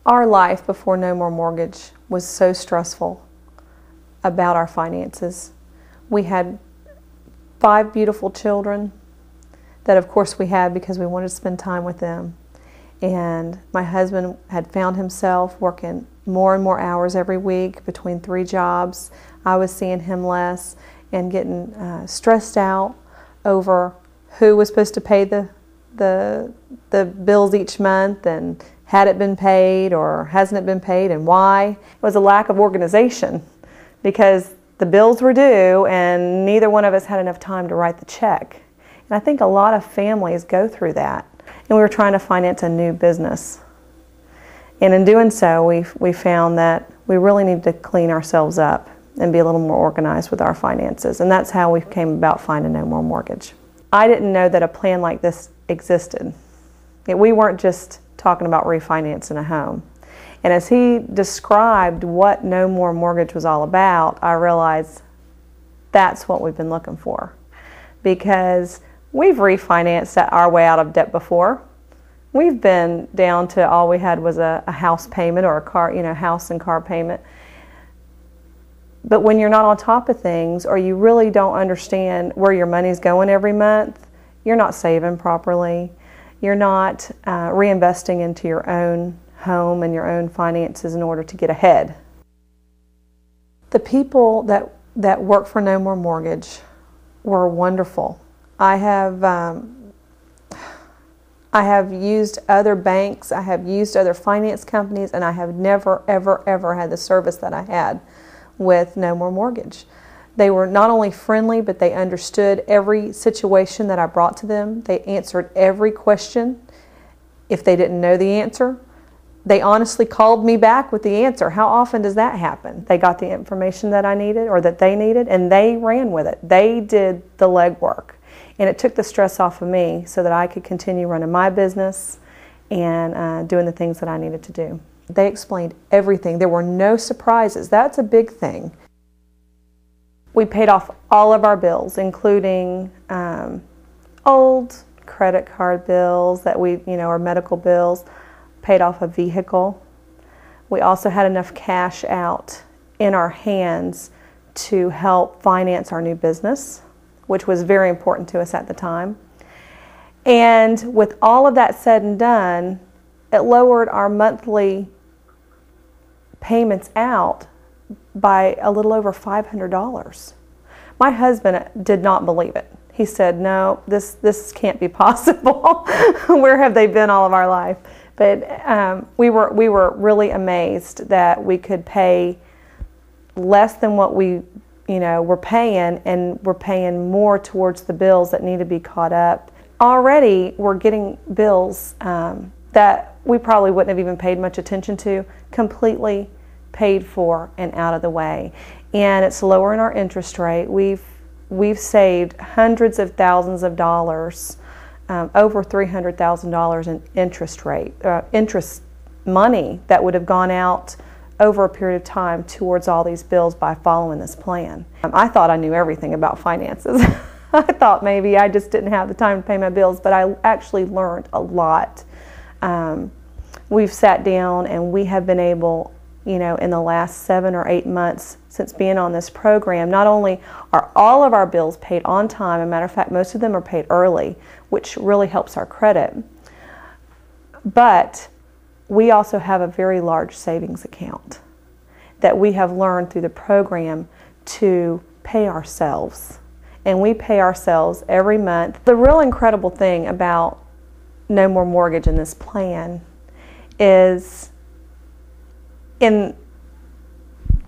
Our life before No More Mortgage was so stressful about our finances. We had 5 beautiful children that of course we had because we wanted to spend time with them. And my husband had found himself working more and more hours every week between 3 jobs. I was seeing him less and getting stressed out over who was supposed to pay the bills each month, and had it been paid or hasn't it been paid, and why. It was a lack of organization because the bills were due and neither one of us had enough time to write the check. And I think a lot of families go through that. And we were trying to finance a new business. And in doing so, we found that we really needed to clean ourselves up and be a little more organized with our finances. And that's how we came about finding No More Mortgage. I didn't know that a plan like this existed. We weren't just talking about refinancing a home. And as he described what No More Mortgage was all about, I realized that's what we've been looking for. Because we've refinanced our way out of debt before. We've been down to all we had was a house payment or a car, house and car payment. But when you're not on top of things, or you really don't understand where your money's going every month, you're not saving properly. You're not reinvesting into your own home and your own finances in order to get ahead. The people that work for No More Mortgage were wonderful. I have used other banks, I have used other finance companies, and I have never, ever, ever had the service that I had with No More Mortgage. They were not only friendly, but they understood every situation that I brought to them. They answered every question. If they didn't know the answer, they honestly called me back with the answer. How often does that happen? They got the information that I needed or that they needed, and they ran with it. They did the legwork. And it took the stress off of me so that I could continue running my business and doing the things that I needed to do. They explained everything. There were no surprises. That's a big thing. We paid off all of our bills, including old credit card bills that our medical bills, paid off a vehicle. We also had enough cash out in our hands to help finance our new business, which was very important to us at the time. And with all of that said and done, it lowered our monthly payments out by a little over $500. My husband did not believe it. He said, no, this can't be possible. Where have they been all of our life? But we were really amazed that we could pay less than what we we're paying, and we're paying more towards the bills that need to be caught up. Already we're getting bills that we probably wouldn't have even paid much attention to, completely paid for and out of the way. And it's lowering our interest rate. We've saved hundreds of thousands of dollars, over $300,000 in interest money that would have gone out over a period of time towards all these bills by following this plan. I thought I knew everything about finances. I thought maybe I just didn't have the time to pay my bills, but I actually learned a lot. We've sat down and we have been able, in the last 7 or 8 months since being on this program, not only are all of our bills paid on time, as a matter of fact, most of them are paid early, which really helps our credit, but we also have a very large savings account that we have learned through the program to pay ourselves. And we pay ourselves every month. The real incredible thing about No More Mortgage in this plan is in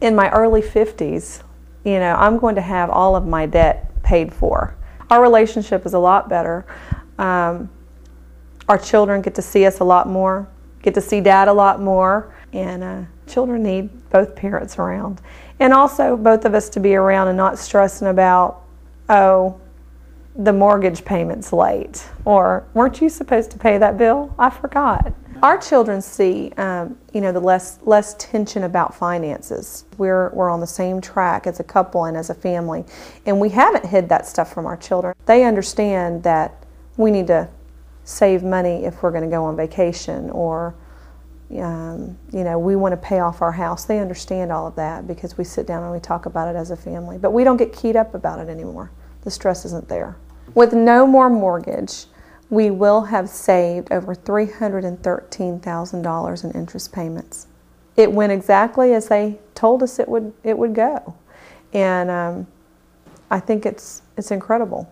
my early 50s, I'm going to have all of my debt paid for. Our relationship is a lot better. Our children get to see us a lot more, get to see Dad a lot more, and children need both parents around. And also both of us to be around and not stressing about, oh, the mortgage payment's late, or weren't you supposed to pay that bill? I forgot. Our children see, the less tension about finances. We're on the same track as a couple and as a family, and we haven't hid that stuff from our children. They understand that we need to save money if we're going to go on vacation, or You know, we want to pay off our house. They understand all of that because we sit down and we talk about it as a family. But we don't get keyed up about it anymore. The stress isn't there. With No More Mortgage, we will have saved over $313,000 in interest payments. It went exactly as they told us it would go. And I think it's incredible.